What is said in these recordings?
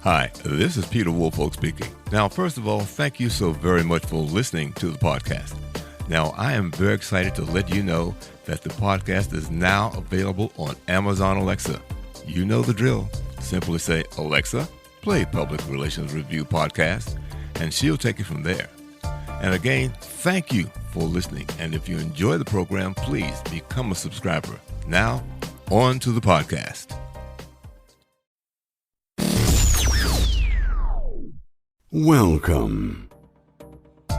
Hi, this is Peter Woolfolk speaking. Now, first of all, thank you so very much for listening to the podcast. Now, I am very excited to let you know that the podcast is now available on Amazon Alexa. You know the drill. Simply say, Alexa, play Public Relations Review Podcast, and she'll take it from there. And again, thank you for listening. And if you enjoy the program, please become a subscriber. Now, on to the podcast. Welcome.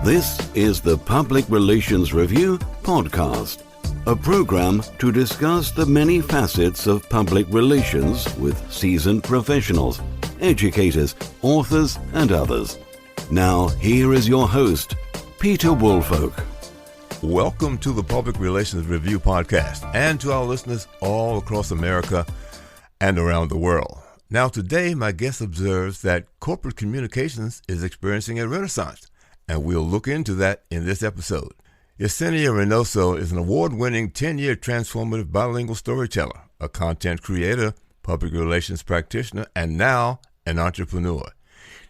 This is the Public Relations Review Podcast, a program to discuss the many facets of public relations with seasoned professionals, educators, authors, and others. Now, here is your host, Peter Woolfolk. Welcome to the Public Relations Review Podcast and to our listeners all across America and around the world. Now, today, my guest observes that corporate communications is experiencing a renaissance, and we'll look into that in this episode. Yesenia Reinoso is an award-winning 10-year transformative bilingual storyteller, a content creator, public relations practitioner, and now an entrepreneur.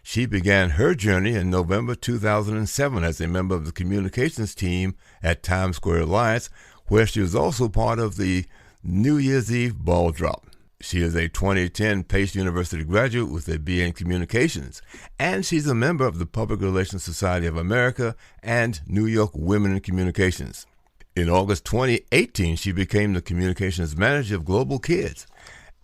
She began her journey in November 2007 as a member of the communications team at Times Square Alliance, where she was also part of the New Year's Eve ball drop. She is a 2010 Pace University graduate with a BA in Communications, and she's a member of the Public Relations Society of America and New York Women in Communications. In August 2018, she became the Communications Manager of Global Kids.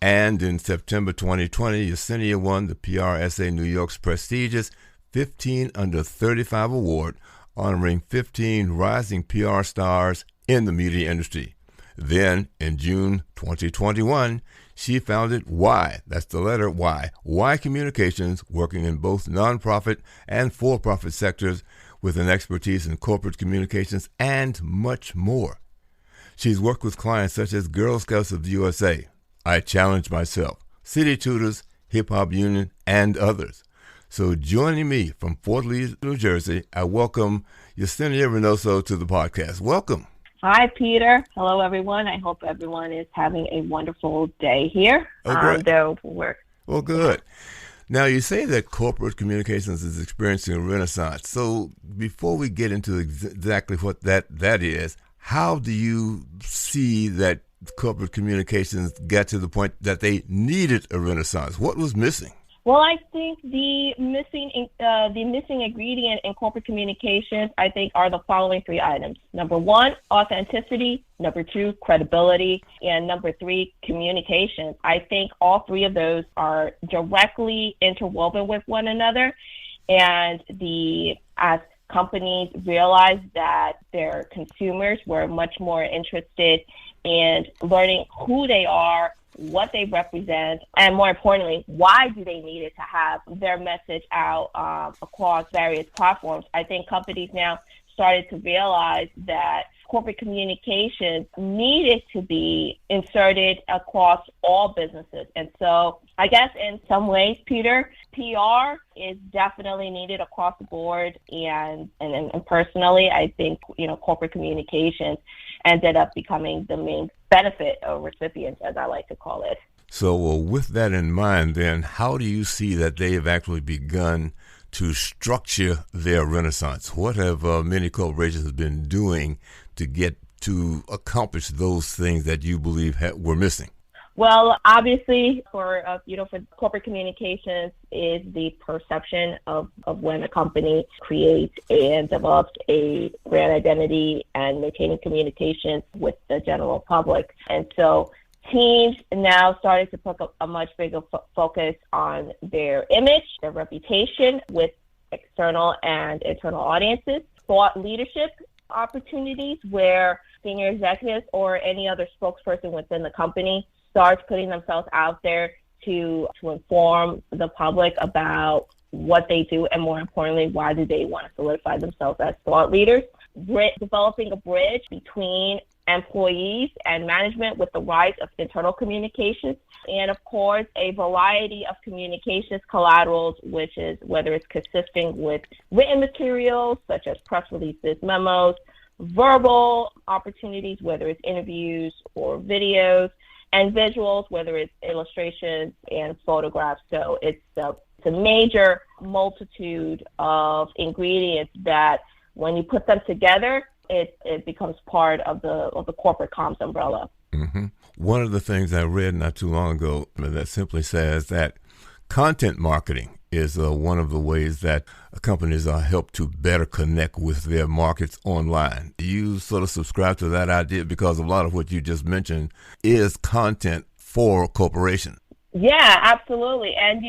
And in September 2020, Yesenia won the PRSA New York's prestigious 15 Under 35 Award, honoring 15 rising PR stars in the media industry. Then, in June 2021, she founded Y, that's the letter Y Communications, working in both nonprofit and for-profit sectors with an expertise in corporate communications and much more. She's worked with clients such as Girl Scouts of the USA, I Challenge Myself, City Tutors, Hip Hop Union, and others. So joining me from Fort Lee, New Jersey, I welcome Yesenia Reinoso to the podcast. Welcome. Hi, Peter. Hello, everyone. I hope everyone is having a wonderful day here. Oh, great. Well, good. Now, you say that corporate communications is experiencing a renaissance. So before we get into exactly what that is, how do you see that corporate communications got to the point that they needed a renaissance? What was missing? Well, I think the missing ingredient in corporate communications, I think, are the following three items. Number one, authenticity. Number two, credibility. And number three, communication. I think all three of those are directly interwoven with one another. And as companies realized that their consumers were much more interested in learning who they are, what they represent, and more importantly, why do they need it to have their message out across various platforms. I think companies now started to realize that corporate communications needed to be inserted across all businesses. And so I guess in some ways, Peter, PR is definitely needed across the board. And personally, I think, corporate communications ended up becoming the main benefit or recipients, as I like to call it. So with that in mind, then, how do you see that they have actually begun to structure their renaissance? What have many corporations been doing to get to accomplish those things that you believe were missing? Well, obviously, for corporate communications is the perception of when a company creates and develops a brand identity and maintaining communications with the general public. And so teams now started to put a much bigger focus on their image, their reputation with external and internal audiences, thought leadership opportunities where senior executives or any other spokesperson within the company starts putting themselves out there to inform the public about what they do, and more importantly, why do they want to solidify themselves as thought leaders. Developing a bridge between employees and management with the rise of internal communications, and of course, a variety of communications collaterals, which is whether it's consisting with written materials such as press releases, memos, verbal opportunities, whether it's interviews or videos, and visuals, whether it's illustrations and photographs. So it's It's a major multitude of ingredients that when you put them together, it becomes part of the corporate comms umbrella. Mm-hmm. One of the things I read not too long ago that simply says that content marketing is one of the ways that companies are helped to better connect with their markets online. You sort of subscribe to that idea because a lot of what you just mentioned is content for corporations. Yeah, absolutely. And,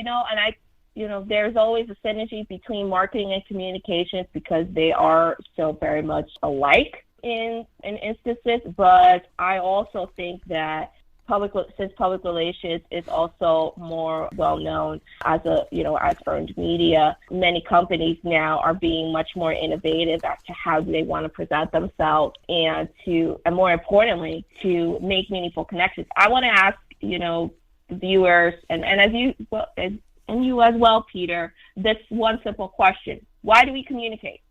there's always a synergy between marketing and communications because they are so very much alike in instances. But I also think that since public relations is also more well known as as earned media, many companies now are being much more innovative as to how they want to present themselves and more importantly, to make meaningful connections. I want to ask, the viewers and you as well, Peter, this one simple question: why do we communicate?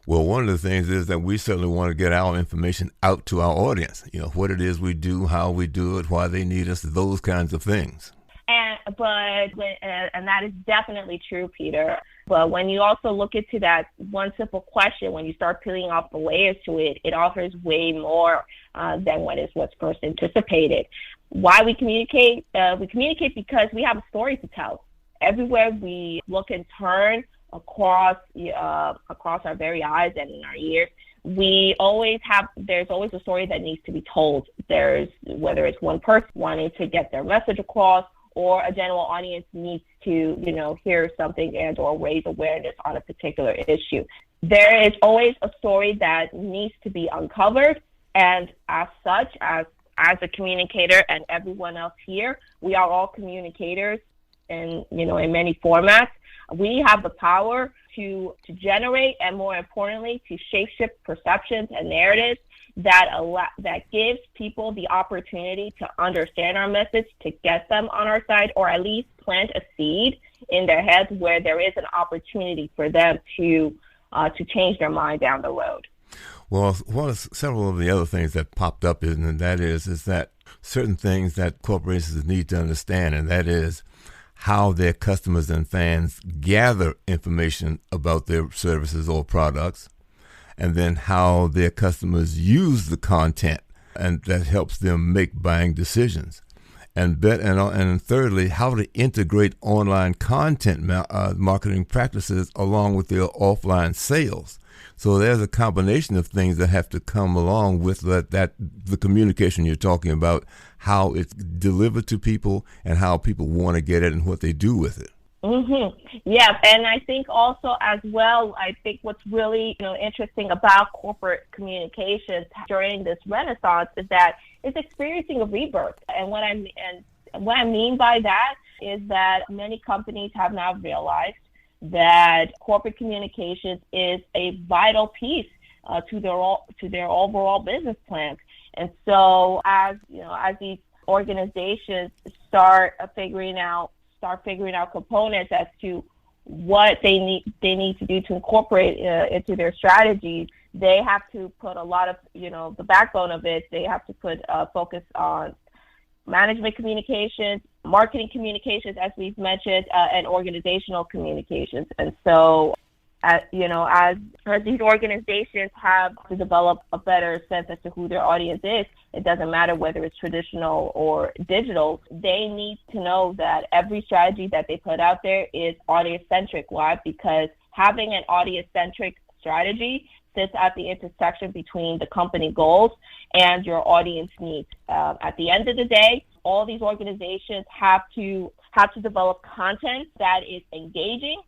Well, one of the things is that we certainly want to get our information out to our audience. What it is we do, how we do it, why they need us, those kinds of things. And that is definitely true, Peter. But when you also look into that one simple question, when you start peeling off the layers to it, it offers way more than what's first anticipated. Why we communicate? We communicate because we have a story to tell. Everywhere we look and turn across our very eyes and in our ears, there's always a story that needs to be told. Whether it's one person wanting to get their message across or a general audience needs to, hear something and or raise awareness on a particular issue. There is always a story that needs to be uncovered. And as such, as a communicator and everyone else here, we are all communicators in many formats. We have the power to generate and, more importantly, to shape-shift perceptions and narratives that gives people the opportunity to understand our message, to get them on our side, or at least plant a seed in their heads where there is an opportunity for them to change their mind down the road. Well, several of the other things that popped up is that certain things that corporations need to understand, and that is how their customers and fans gather information about their services or products, and then how their customers use the content, and that helps them make buying decisions. And thirdly, how to integrate online content marketing practices along with their offline sales. So there's a combination of things that have to come along with the communication you're talking about, how it's delivered to people and how people want to get it and what they do with it. Mm-hmm. Yeah, and I think also as well, what's really interesting about corporate communications during this renaissance is that it's experiencing a rebirth. And what I mean by that is that many companies have now realized that corporate communications is a vital piece to their overall business plans. And so as these organizations start figuring out components as to what they need to do to incorporate into their strategies, they have to put a lot of, the backbone of it, they have to put focus on management communications, marketing communications, as we've mentioned, and organizational communications. And so, as these organizations have to develop a better sense as to who their audience is, it doesn't matter whether it's traditional or digital. They need to know that every strategy that they put out there is audience-centric. Why? Because having an audience-centric strategy sits at the intersection between the company goals and your audience needs. At the end of the day, all these organizations have to develop content that is engaging,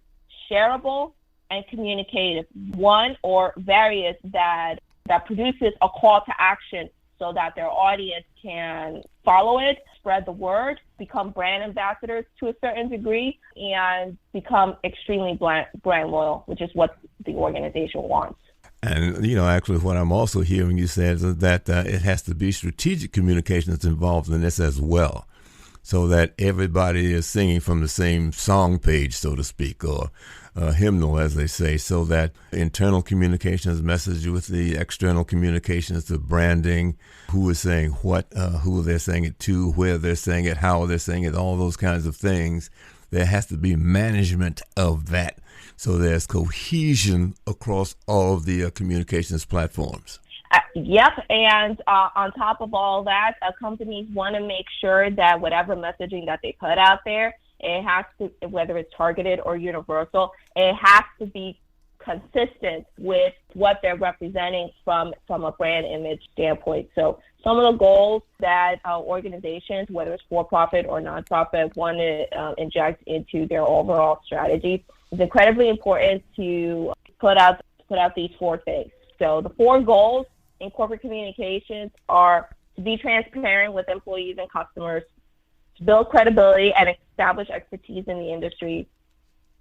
shareable, and communicative. One or various that produces a call to action so that their audience can follow it, spread the word, become brand ambassadors to a certain degree, and become extremely brand loyal, which is what the organization wants. And, actually what I'm also hearing you say is that it has to be strategic communications involved in this as well, so that everybody is singing from the same song page, so to speak, or hymnal, as they say, so that internal communications message with the external communications, the branding, who is saying what, who they're saying it to, where they're saying it, how they're saying it, all those kinds of things, there has to be management of that. So there's cohesion across all of the communications platforms. Yep, and on top of all that, companies want to make sure that whatever messaging that they put out there, it has to, whether it's targeted or universal, it has to be consistent with what they're representing from a brand image standpoint. So some of the goals that organizations, whether it's for-profit or nonprofit, want to inject into their overall strategy, it's incredibly important to put out these 4 things. So the 4 goals in corporate communications are to be transparent with employees and customers, to build credibility and establish expertise in the industry,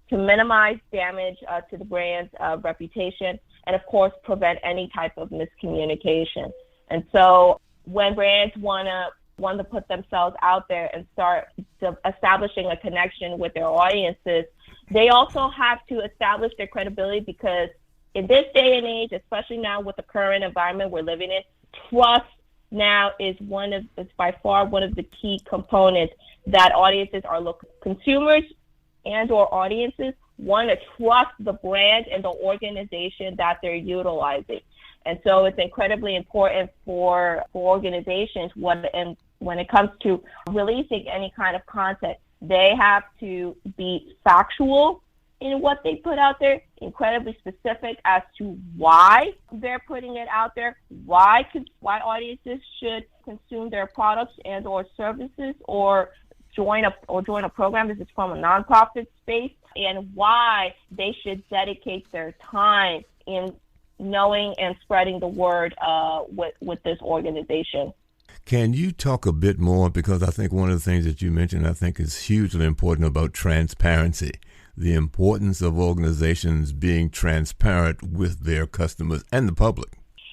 to minimize damage to the brand's reputation, and of course, prevent any type of miscommunication. And so when brands want to put themselves out there and start establishing a connection with their audiences, they also have to establish their credibility, because in this day and age, especially now with the current environment we're living in, trust now is by far one of the key components that audiences are looking. Consumers and or audiences want to trust the brand and the organization that they're utilizing. And so it's incredibly important for organizations when it comes to releasing any kind of content. They have to be factual in what they put out there, incredibly specific as to why they're putting it out there, why audiences should consume their products and or services, or join a program. This is from a nonprofit space, and why they should dedicate their time in knowing and spreading the word with this organization. Can you talk a bit more, because I think one of the things that you mentioned I think is hugely important about transparency, the importance of organizations being transparent with their customers and the public.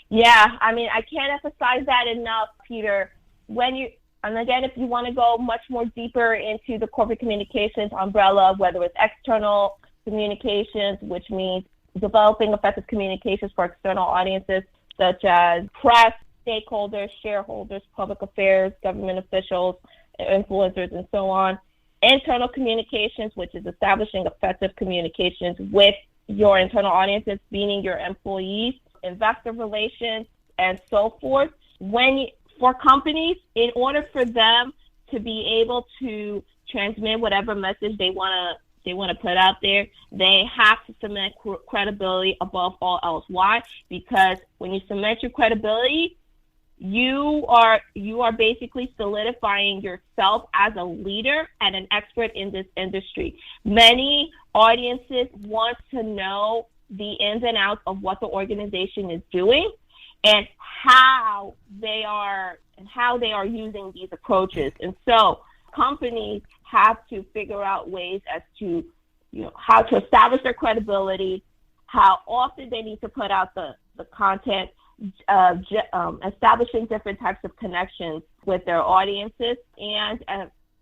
Yeah, I mean, I can't emphasize that enough, Peter. And again, if you want to go much more deeper into the corporate communications umbrella, whether it's external communications, which means developing effective communications for external audiences, such as press, stakeholders, shareholders, public affairs, government officials, influencers, and so on. Internal communications, which is establishing effective communications with your internal audiences, meaning your employees, investor relations, and so forth. For companies, in order for them to be able to transmit whatever message they want to put out there, they have to cement credibility above all else. Why? Because when you cement your credibility, you are basically solidifying yourself as a leader and an expert in this industry. Many audiences want to know the ins and outs of what the organization is doing and how they are using these approaches. And so companies have to figure out ways as to how to establish their credibility, how often they need to put out the content, establishing different types of connections with their audiences, and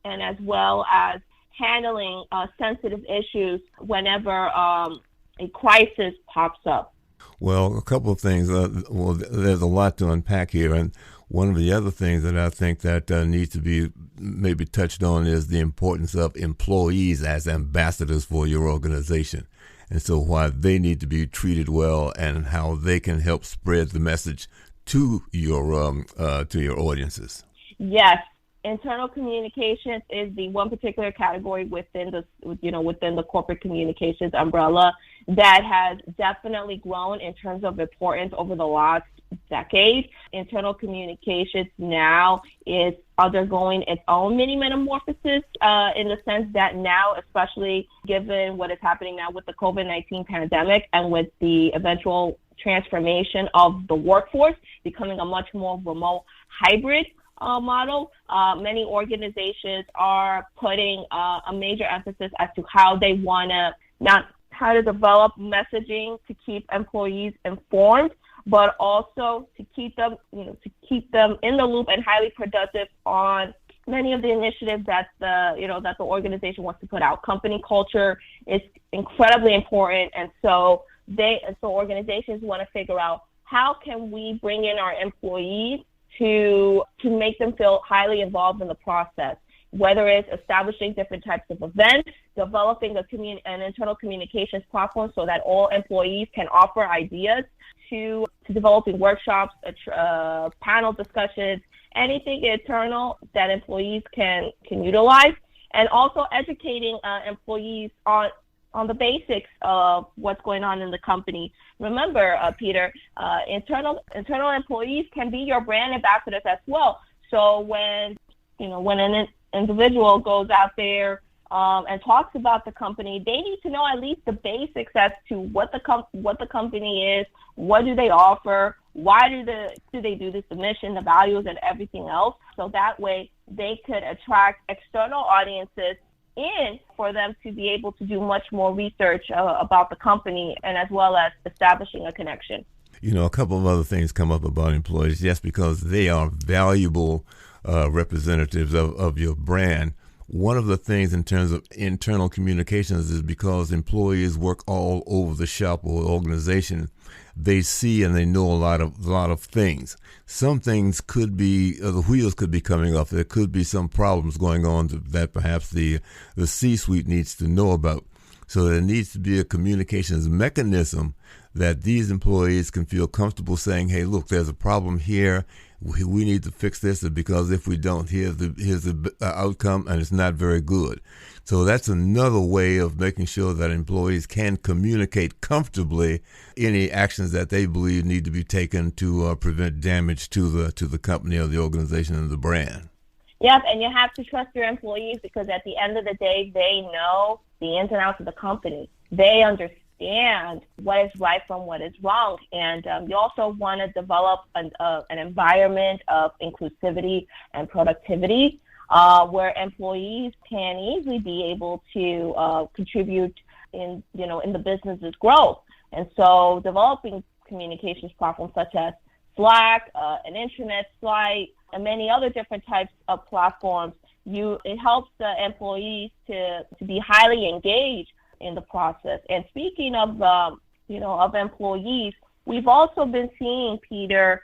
as well as handling sensitive issues whenever a crisis pops up. Well, a couple of things. There's a lot to unpack here, and one of the other things that I think that needs to be maybe touched on is the importance of employees as ambassadors for your organization, and so why they need to be treated well and how they can help spread the message to your audiences. Yes. Internal communications is the one particular category within the corporate communications umbrella that has definitely grown in terms of importance over the last decade. Internal communications now is undergoing its own mini metamorphosis in the sense that now, especially given what is happening now with the COVID-19 pandemic and with the eventual transformation of the workforce becoming a much more remote hybrid model, many organizations are putting a major emphasis as to how they want to develop messaging to keep employees informed, but also to keep them in the loop and highly productive on many of the initiatives that the organization wants to put out. Company culture is incredibly important, and so organizations want to figure out how can we bring in our employees to make them feel highly involved in the process. whether it's establishing different types of events, developing an internal communications platform so that all employees can offer ideas, to developing workshops, panel discussions, anything internal that employees can utilize, and also educating employees on the basics of what's going on in the company. Remember, Peter, internal employees can be your brand ambassadors as well. So when an individual goes out there and talks about the company, they need to know at least the basics as to what the company is, what do they offer, why do they do this, the mission, the values, and everything else. So that way they could attract external audiences in for them to be able to do much more research about the company, and as well as establishing a connection. A couple of other things come up about employees. Yes, because they are valuable representatives of your brand. One of the things in terms of internal communications is because employees work all over the shop or organization, they see and they know a lot of things. Some things could be, the wheels could be coming off. There could be some problems going on that perhaps the C-suite needs to know about. So there needs to be a communications mechanism that these employees can feel comfortable saying, hey, look, there's a problem here. We need to fix this, because if we don't, here's the outcome, and it's not very good. So that's another way of making sure that employees can communicate comfortably any actions that they believe need to be taken to prevent damage to the company or the organization and the brand. Yep, and you have to trust your employees, because at the end of the day, they know the ins and outs of the company. They understand what is right from what is wrong. And you also want to develop an environment of inclusivity and productivity where employees can easily be able to contribute in the business's growth. And so developing communications platforms such as Slack, an intranet site, and many other different types of platforms, it helps the employees to be highly engaged in the process. And speaking of of employees, we've also been seeing, Peter,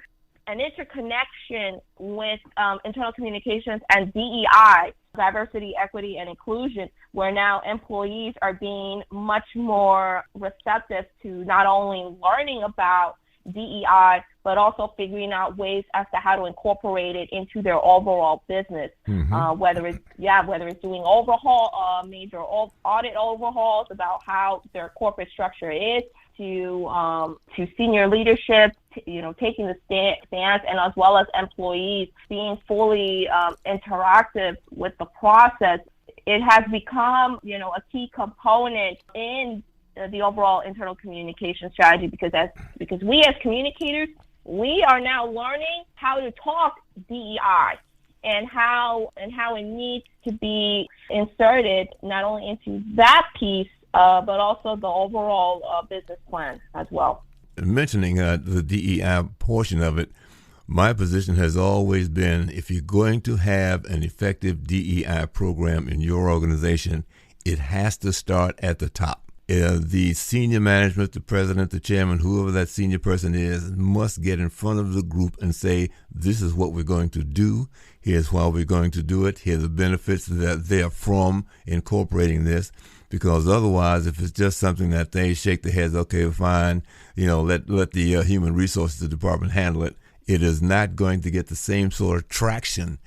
an interconnection with internal communications and DEI, diversity, equity, and inclusion, where now employees are being much more receptive to not only learning about DEI, but also figuring out ways as to how to incorporate it into their overall business. Mm-hmm. Whether it's doing major audit overhauls about how their corporate structure is, to senior leadership, taking the stance, and as well as employees being fully interactive with the process. It has become, a key component in the overall internal communication strategy, because we as communicators, we are now learning how to talk DEI and how it needs to be inserted not only into that piece, but also the overall business plan as well. Mentioning the DEI portion of it, my position has always been, if you're going to have an effective DEI program in your organization, it has to start at the top. The senior management, the president, the chairman, whoever that senior person is, must get in front of the group and say, this is what we're going to do. Here's why we're going to do it. Here are the benefits that they're from incorporating this. Because otherwise, if it's just something that they shake their heads, okay, fine, let the human resources department handle it, it is not going to get the same sort of traction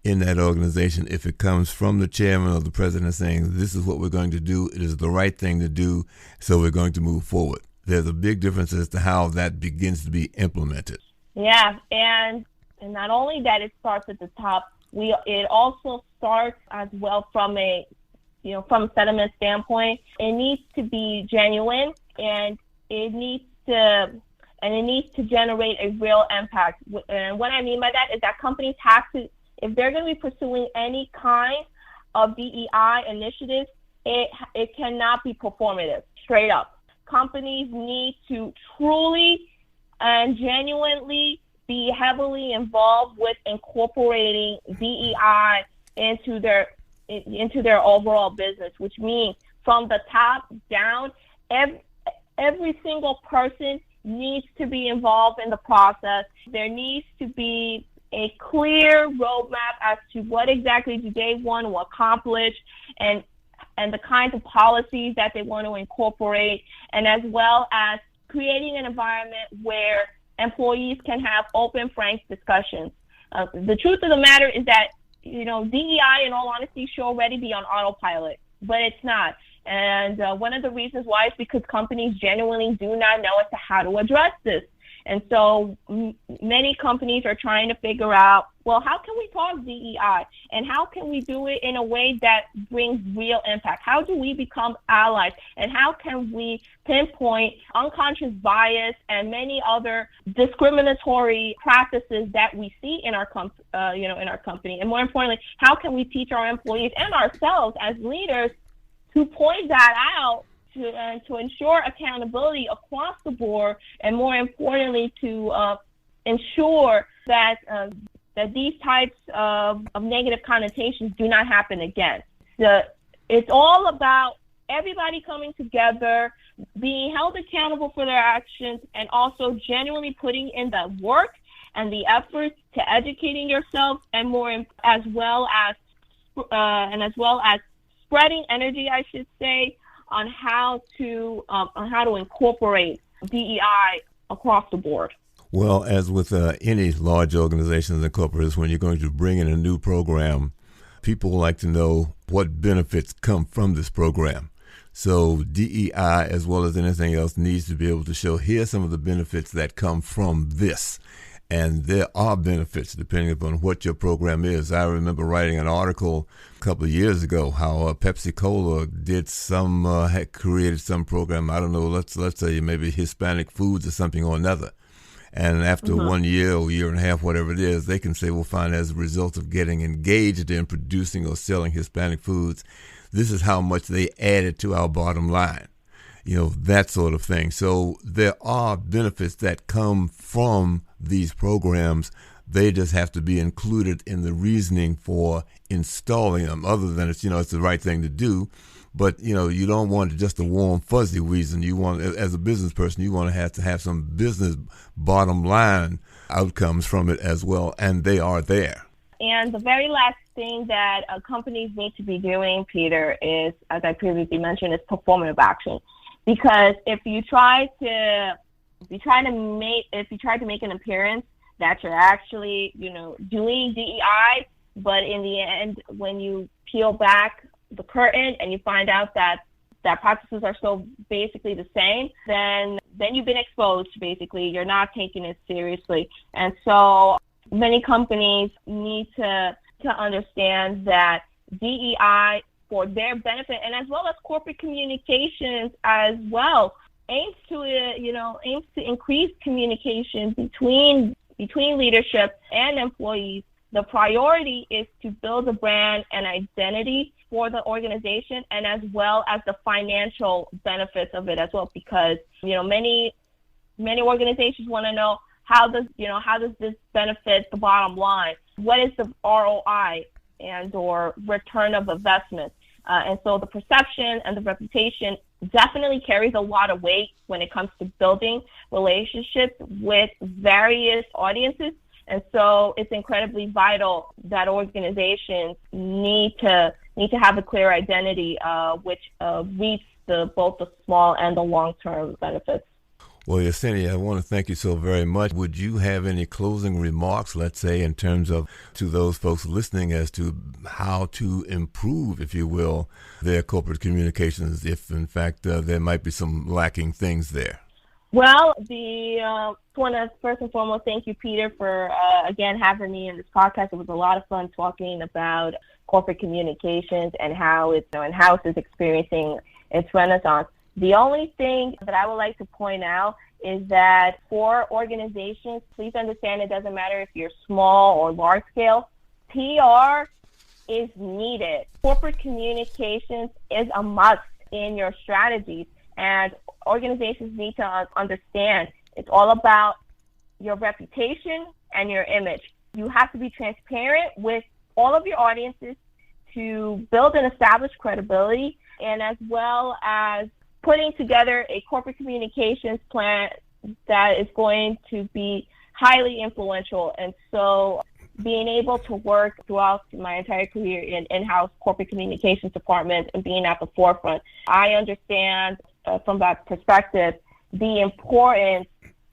in that organization if it comes from the chairman or the president saying, this is what we're going to do, it is the right thing to do, so we're going to move forward. There's a big difference as to how that begins to be implemented. Yeah, and not only that it starts at the top, it also starts as well from a sentiment standpoint. It needs to be genuine, and it needs to generate a real impact. And what I mean by that is that companies have to, if they're going to be pursuing any kind of DEI initiatives, it cannot be performative, straight up. Companies need to truly and genuinely be heavily involved with incorporating DEI into their overall business, which means from the top down, every single person needs to be involved in the process. There needs to be a clear roadmap as to what exactly do they want to accomplish, and the kinds of policies that they want to incorporate, and as well as creating an environment where employees can have open, frank discussions. The truth of the matter is that, DEI, in all honesty, should already be on autopilot, but it's not. And one of the reasons why is because companies genuinely do not know as to how to address this. And so many companies are trying to figure out, well, how can we talk DEI? And how can we do it in a way that brings real impact? How do we become allies? And how can we pinpoint unconscious bias and many other discriminatory practices that we see in our company? And more importantly, how can we teach our employees and ourselves as leaders to point that out, to ensure accountability across the board, and more importantly, to ensure that these types of negative connotations do not happen again. It's all about everybody coming together, being held accountable for their actions, and also genuinely putting in the work and the effort to educating yourself, and as well as spreading energy, I should say, on how to incorporate DEI across the board. Well, as with any large organizations and corporations, when you're going to bring in a new program, people like to know what benefits come from this program. So DEI, as well as anything else, needs to be able to show, here's some of the benefits that come from this. And there are benefits depending upon what your program is. I remember writing an article a couple of years ago how Pepsi Cola did had created some program. I don't know, let's say maybe Hispanic foods or something or another. And after 1 year or year and a half, whatever it is, they can say, well, fine, as a result of getting engaged in producing or selling Hispanic foods, this is how much they added to our bottom line. That sort of thing. So there are benefits that come from these programs. They just have to be included in the reasoning for installing them, other than it's the right thing to do. But, you don't want just a warm, fuzzy reason. You want, as a business person, you want to have some business bottom line outcomes from it as well, and they are there. And the very last thing that companies need to be doing, Peter, is, as I previously mentioned, is performative action. Because if you try to make an appearance that you're actually, doing DEI, but in the end, when you peel back the curtain and you find out that practices are so basically the same, then you've been exposed. Basically, you're not taking it seriously. And so many companies need to understand that DEI, for their benefit, and as well as corporate communications as well, aims to increase communication between leadership and employees. The priority is to build a brand and identity for the organization, and as well as the financial benefits of it as well, because many organizations want to know, how does this benefit the bottom line? What is the ROI and or return of investment? And so the perception and the reputation definitely carries a lot of weight when it comes to building relationships with various audiences. And so it's incredibly vital that organizations need to have a clear identity, which reaps both the small and the long-term benefits. Well, Yesenia, I want to thank you so very much. Would you have any closing remarks, let's say, in terms of to those folks listening as to how to improve, if you will, their corporate communications, if in fact there might be some lacking things there? Well, I want to first and foremost thank you, Peter, for again having me in this podcast. It was a lot of fun talking about corporate communications and how in-house is experiencing its renaissance. The only thing that I would like to point out is that for organizations, please understand it doesn't matter if you're small or large scale, PR is needed. Corporate communications is a must in your strategies, and organizations need to understand it's all about your reputation and your image. You have to be transparent with all of your audiences to build and establish credibility, and as well as putting together a corporate communications plan that is going to be highly influential. And so being able to work throughout my entire career in in-house corporate communications department and being at the forefront, I understand from that perspective the importance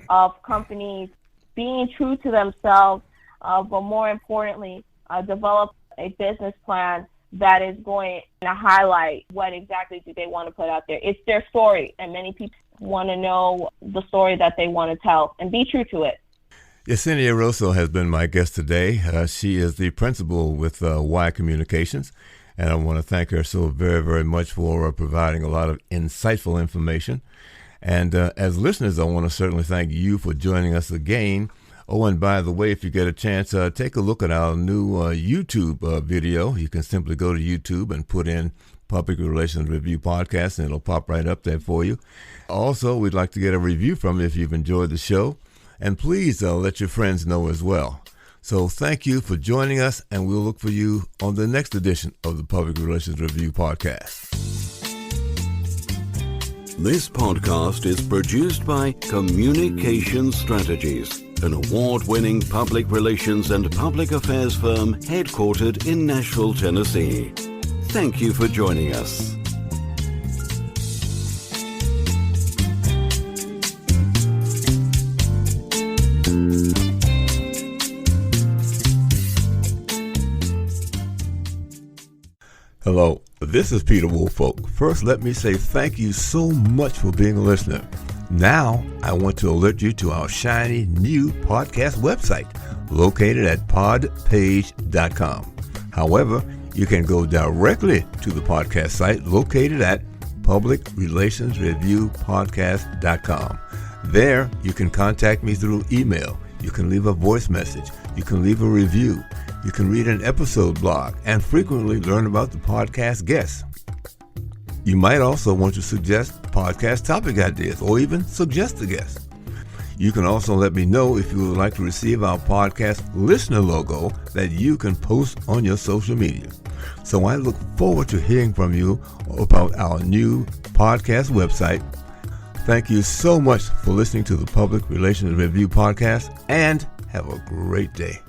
of companies being true to themselves, but more importantly, develop a business plan that is going to highlight what exactly do they want to put out there. It's their story, and many people want to know the story that they want to tell and be true to it. Yesenia Reinoso has been my guest today. She is the principal with Y Communications, and I want to thank her so very, very much for providing a lot of insightful information. And as listeners, I want to certainly thank you for joining us again. Oh, and by the way, if you get a chance, take a look at our new YouTube video. You can simply go to YouTube and put in Public Relations Review Podcast, and it'll pop right up there for you. Also, we'd like to get a review from you if you've enjoyed the show. And please let your friends know as well. So thank you for joining us, and we'll look for you on the next edition of the Public Relations Review Podcast. This podcast is produced by Communication Strategies, an award-winning public relations and public affairs firm headquartered in Nashville, Tennessee. Thank you for joining us. Hello, this is Peter Woolfolk. First, let me say thank you so much for being a listener. Now, I want to alert you to our shiny new podcast website located at podpage.com. However, you can go directly to the podcast site located at publicrelationsreviewpodcast.com. There, you can contact me through email. You can leave a voice message. You can leave a review. You can read an episode blog and frequently learn about the podcast guests. You might also want to suggest podcast topic ideas or even suggest a guest. You can also let me know if you would like to receive our podcast listener logo that you can post on your social media. So I look forward to hearing from you about our new podcast website. Thank you so much for listening to the Public Relations Review Podcast, and have a great day.